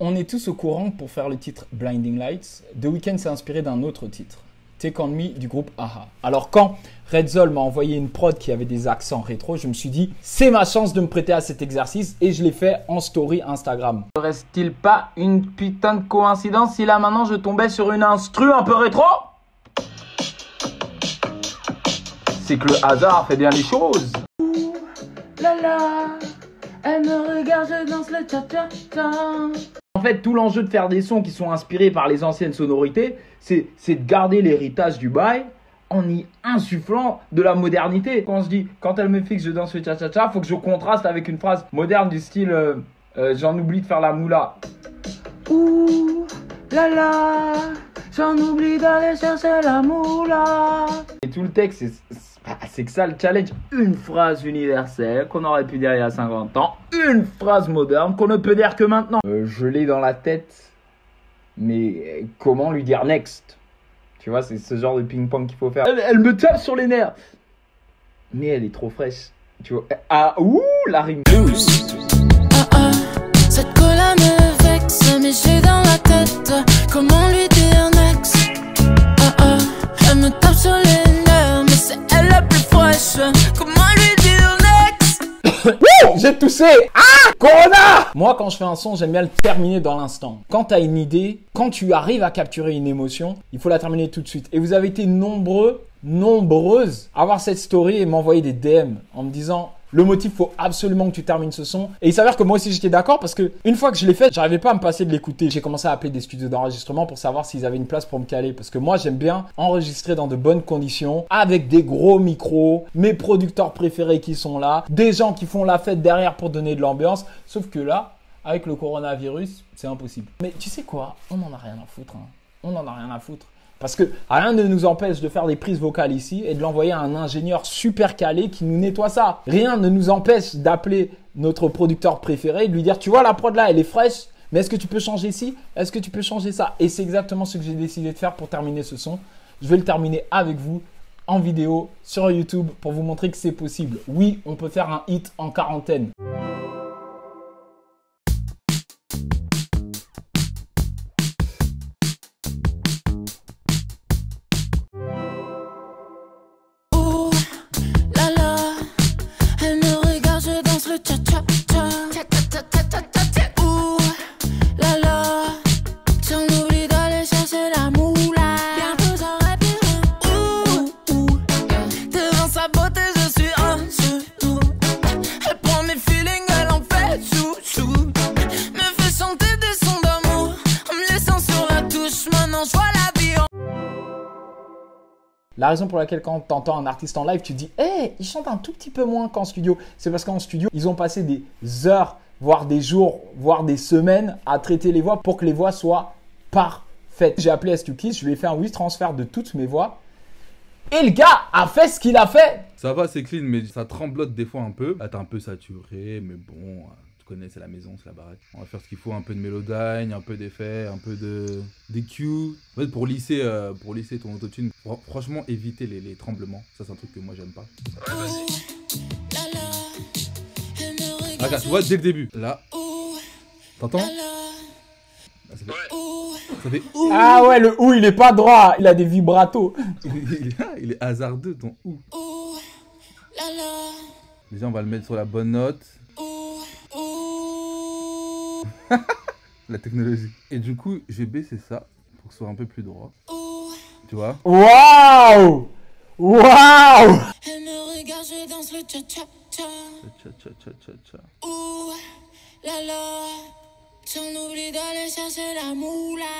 On est tous au courant pour faire le titre Blinding Lights, The Weeknd s'est inspiré d'un autre titre, Take On Me du groupe a-ha. Alors quand Redzol m'a envoyé une prod qui avait des accents rétro, je me suis dit c'est ma chance de me prêter à cet exercice et je l'ai fait en story Instagram. Ne reste-t-il pas une putain de coïncidence si là maintenant je tombais sur une instru un peu rétro? C'est que le hasard fait bien les choses. Ouh, là là, elle me regarde, je danse le cha-cha-cha. En fait, tout l'enjeu de faire des sons qui sont inspirés par les anciennes sonorités, c'est de garder l'héritage du bail en y insufflant de la modernité. Quand je dis, quand elle me fixe, je danse le cha-cha-cha, faut que je contraste avec une phrase moderne du style j'en oublie de faire la moula. Ouh, là là, j'en oublie d'aller chercher la moula. Et tout le texte, c'est que ça le challenge. Une phrase universelle qu'on aurait pu dire il y a 50 ans. Une phrase moderne qu'on ne peut dire que maintenant. Je l'ai dans la tête, mais comment lui dire next? Tu vois, c'est ce genre de ping-pong qu'il faut faire. Elle me tape sur les nerfs. Mais elle est trop fraîche. Tu vois. Ah, ouh, la rime. Cette cola me vexe, mais j'ai dans la tête. Comment lui dire next? Elle me tape sur les nerfs, mais c'est elle la plus fraîche. Comment lui dire next? J'ai toussé. Ah, Corona. Moi, quand je fais un son, j'aime bien le terminer dans l'instant. Quand tu as une idée, quand tu arrives à capturer une émotion, il faut la terminer tout de suite. Et vous avez été nombreuses à voir cette story et m'envoyer des DM en me disant le motif, faut absolument que tu termines ce son. Et il s'avère que moi aussi j'étais d'accord parce que une fois que je l'ai fait, j'arrivais pas à me passer de l'écouter. J'ai commencé à appeler des studios d'enregistrement pour savoir s'ils avaient une place pour me caler. Parce que moi j'aime bien enregistrer dans de bonnes conditions, avec des gros micros, mes producteurs préférés qui sont là, des gens qui font la fête derrière pour donner de l'ambiance. Sauf que là, avec le coronavirus, c'est impossible. Mais tu sais quoi? On en a rien à foutre. Hein. On en a rien à foutre. Parce que rien ne nous empêche de faire des prises vocales ici et de l'envoyer à un ingénieur super calé qui nous nettoie ça. Rien ne nous empêche d'appeler notre producteur préféré et de lui dire, tu vois, la prod là, elle est fraîche, mais est-ce que tu peux changer ci? Est-ce que tu peux changer ça? Et c'est exactement ce que j'ai décidé de faire pour terminer ce son. Je vais le terminer avec vous en vidéo sur YouTube pour vous montrer que c'est possible. Oui, on peut faire un hit en quarantaine. La raison pour laquelle quand tu entends un artiste en live, tu te dis « Hey, il chante un tout petit peu moins qu'en studio », c'est parce qu'en studio, ils ont passé des heures, voire des jours, voire des semaines à traiter les voix pour que les voix soient parfaites. J'ai appelé S2Kiss, je lui ai fait un WeTransfer de toutes mes voix et le gars a fait ce qu'il a fait. Ça va, c'est clean, mais ça tremblote des fois un peu. Ah, t'es un peu saturé, mais bon, tu connais, c'est la maison, c'est la baraque. On va faire ce qu'il faut, un peu de mélodyne, un peu d'effets, un peu d'EQ. En fait, pour lisser ton autotune, franchement, éviter les tremblements. Ça, c'est un truc que moi, j'aime pas. Ouais, vas-y. Ah, regarde, tu vois, dès le début, là, t'entends? Ça fait ouh. Ah ouais, le ou il est pas droit, il a des vibratos. Il est hasardeux ton ou. Déjà, on va le mettre sur la bonne note. La technologie. Et du coup, je vais baisser ça pour que ce soit un peu plus droit. Tu vois? Waouh! Waouh! Elle me regarde, je danse le cha-cha-cha. Cha-cha-cha-cha-cha. Ouh, là là, j'en oublie d'aller chercher la moula.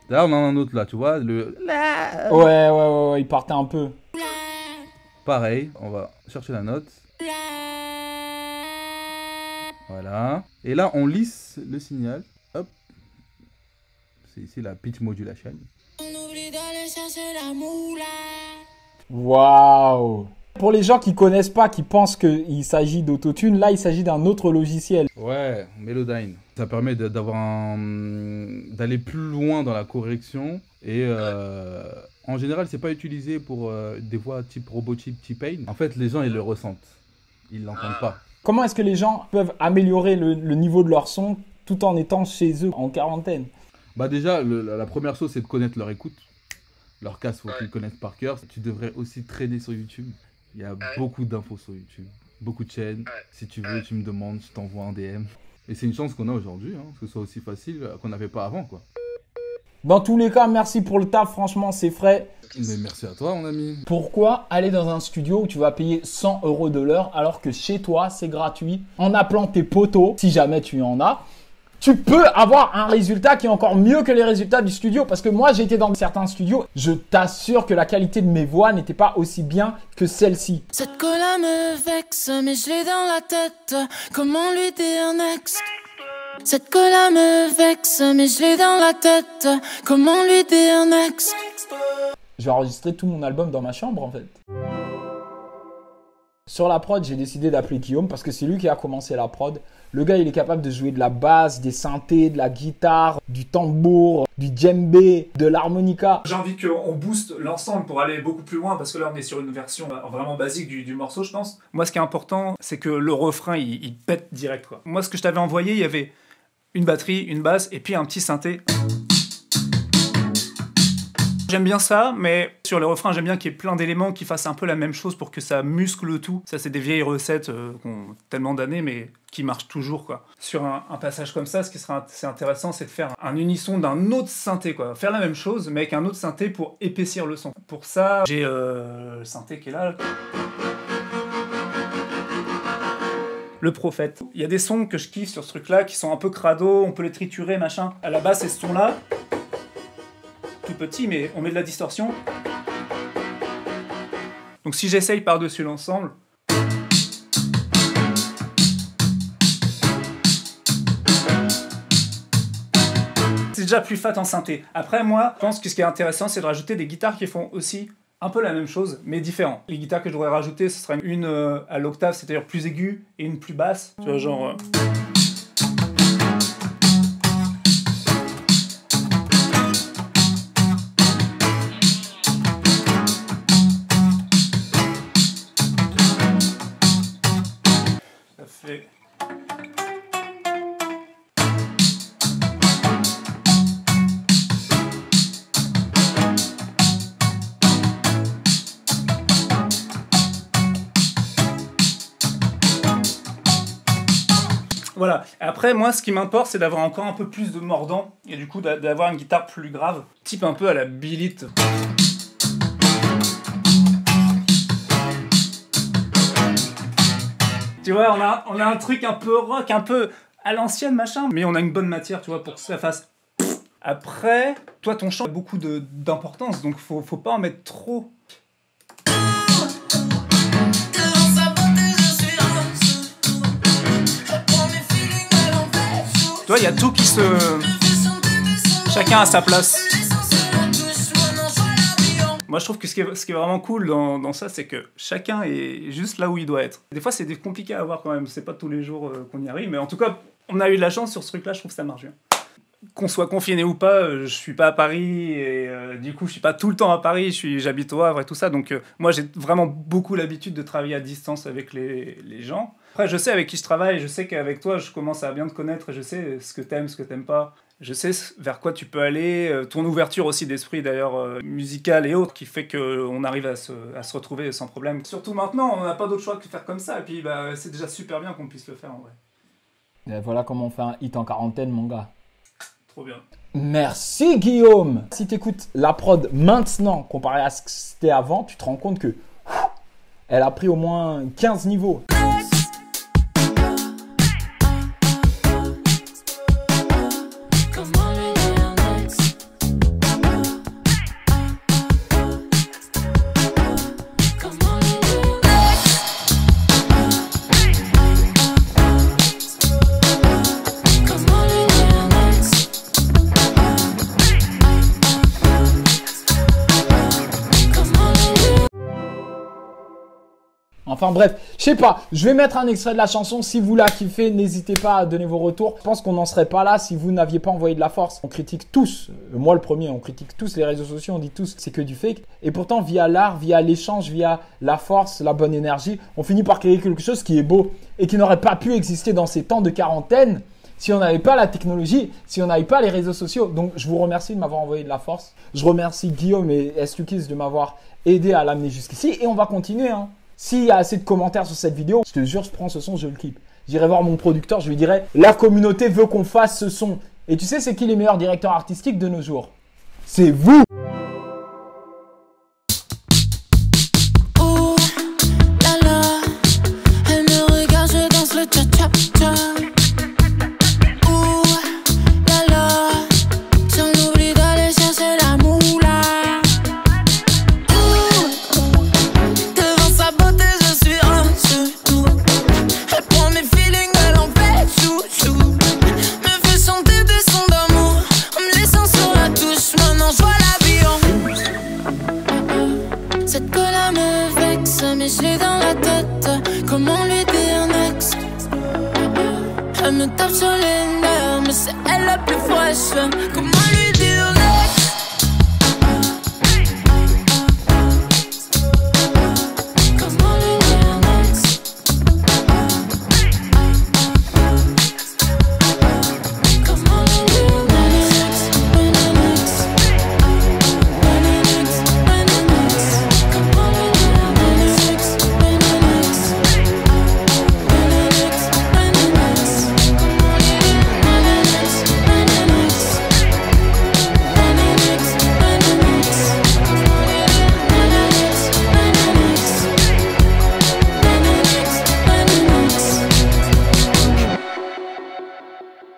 Là, on en a un autre là, tu vois? Ouais, il partait un peu. Pareil, on va chercher la note. Voilà. Et là, on lisse le signal. Hop. C'est ici la pitch modulation. On oublie d'aller chercher la moula. Waouh! Pour les gens qui connaissent pas, qui pensent qu'il s'agit d'autotune, là, il s'agit d'un autre logiciel. Ouais, Melodyne. Ça permet d'aller plus loin dans la correction. Et en général, c'est pas utilisé pour des voix type robotype, T-Pain. En fait, les gens, ils le ressentent. Ils l'entendent pas. Comment est-ce que les gens peuvent améliorer le niveau de leur son tout en étant chez eux en quarantaine? Bah déjà, la première chose, c'est de connaître leur écoute. Leur casse, faut qu'ils connaissent par cœur. Tu devrais aussi traîner sur YouTube. Il y a beaucoup d'infos sur YouTube. Beaucoup de chaînes. Si tu veux, tu me demandes, je t'envoie un DM. Et c'est une chance qu'on a aujourd'hui, hein, que ce soit aussi facile qu'on n'avait pas avant, quoi. Dans tous les cas, merci pour le taf, franchement, c'est frais. Mais merci à toi, mon ami. Pourquoi aller dans un studio où tu vas payer 100 € de l'heure alors que chez toi, c'est gratuit? En appelant tes potos, si jamais tu en as, tu peux avoir un résultat qui est encore mieux que les résultats du studio. Parce que moi, j'ai été dans certains studios, je t'assure que la qualité de mes voix n'était pas aussi bien que celle-ci. Cette cola me vexe, mais je l'ai dans la tête. Comment lui dire un ex? Cette cola me vexe, mais je l'ai dans la tête. Comment lui dire un ex? Je vais enregistrer tout mon album dans ma chambre en fait. Sur la prod, j'ai décidé d'appeler Guillaume parce que c'est lui qui a commencé la prod. Le gars, il est capable de jouer de la basse, des synthés, de la guitare, du tambour, du djembé, de l'harmonica. J'ai envie qu'on booste l'ensemble pour aller beaucoup plus loin parce que là, on est sur une version vraiment basique du morceau, je pense. Moi, ce qui est important, c'est que le refrain, il pète direct, quoi. Moi, ce que je t'avais envoyé, il y avait une batterie, une basse et puis un petit synthé. J'aime bien ça, mais sur le refrain, j'aime bien qu'il y ait plein d'éléments qui fassent un peu la même chose pour que ça muscle le tout. Ça, c'est des vieilles recettes qui ont tellement d'années, mais qui marchent toujours, quoi. Sur un passage comme ça, ce qui serait assez intéressant, c'est de faire un unisson d'un autre synthé, quoi. Faire la même chose, mais avec un autre synthé pour épaissir le son. Pour ça, j'ai le synthé qui est là. Le Prophète. Il y a des sons que je kiffe sur ce truc-là qui sont un peu crado, on peut les triturer, machin. À la base, c'est ce son-là. Tout petit, mais on met de la distorsion. Donc si j'essaye par-dessus l'ensemble, c'est déjà plus fat en synthé. Après, moi, je pense que ce qui est intéressant, c'est de rajouter des guitares qui font aussi un peu la même chose, mais différent. Les guitares que je devrais rajouter, ce serait une à l'octave, c'est-à-dire plus aiguë, et une plus basse. Tu vois, genre... Voilà. Après, moi, ce qui m'importe, c'est d'avoir encore un peu plus de mordant et du coup d'avoir une guitare plus grave, type un peu à la Beat It. Tu vois, on a un truc un peu rock, un peu à l'ancienne, machin, mais on a une bonne matière, tu vois, pour que ça fasse... Après, toi, ton chant a beaucoup d'importance, donc faut pas en mettre trop. Tu vois, il y a tout qui se... Chacun a sa place. Moi, je trouve que ce qui est vraiment cool dans ça, c'est que chacun est juste là où il doit être. Des fois, c'est compliqué à avoir quand même. C'est pas tous les jours qu'on y arrive. Mais en tout cas, on a eu de la chance sur ce truc-là. Je trouve que ça marche bien. Qu'on soit confiné ou pas, je suis pas à Paris. Et du coup, je suis pas tout le temps à Paris. J'habite au Havre et tout ça. Donc, moi, j'ai vraiment beaucoup l'habitude de travailler à distance avec les gens. Après, je sais avec qui je travaille, je sais qu'avec toi, je commence à bien te connaître et je sais ce que t'aimes, ce que t'aimes pas. Je sais vers quoi tu peux aller, ton ouverture aussi d'esprit d'ailleurs, musicale et autres, qui fait qu'on arrive à se retrouver sans problème. Surtout maintenant, on n'a pas d'autre choix que de faire comme ça, et puis bah, c'est déjà super bien qu'on puisse le faire en vrai. Et voilà comment on fait un hit en quarantaine, mon gars. Trop bien. Merci Guillaume. Si t'écoutes la prod maintenant, comparé à ce que c'était avant, tu te rends compte que elle a pris au moins 15 niveaux. Enfin bref, je sais pas, je vais mettre un extrait de la chanson. Si vous la kiffez, n'hésitez pas à donner vos retours. Je pense qu'on n'en serait pas là si vous n'aviez pas envoyé de la force. On critique tous, moi le premier, on critique tous les réseaux sociaux, on dit tous c'est que du fake. Et pourtant, via l'art, via l'échange, via la force, la bonne énergie, on finit par créer quelque chose qui est beau et qui n'aurait pas pu exister dans ces temps de quarantaine si on n'avait pas la technologie, si on n'avait pas les réseaux sociaux. Donc, je vous remercie de m'avoir envoyé de la force. Je remercie Guillaume et SQKiss de m'avoir aidé à l'amener jusqu'ici. Et on va continuer. Hein. S'il y a assez de commentaires sur cette vidéo, je te jure, je prends ce son, je le clip. J'irai voir mon producteur, je lui dirai « La communauté veut qu'on fasse ce son. » Et tu sais, c'est qui les meilleurs directeurs artistiques de nos jours? C'est vous! Cette colère me vexe, mais je l'ai dans la tête. Comment lui dire next? Elle me tape sur les nerfs, mais c'est elle la plus fraîche. Comment lui dire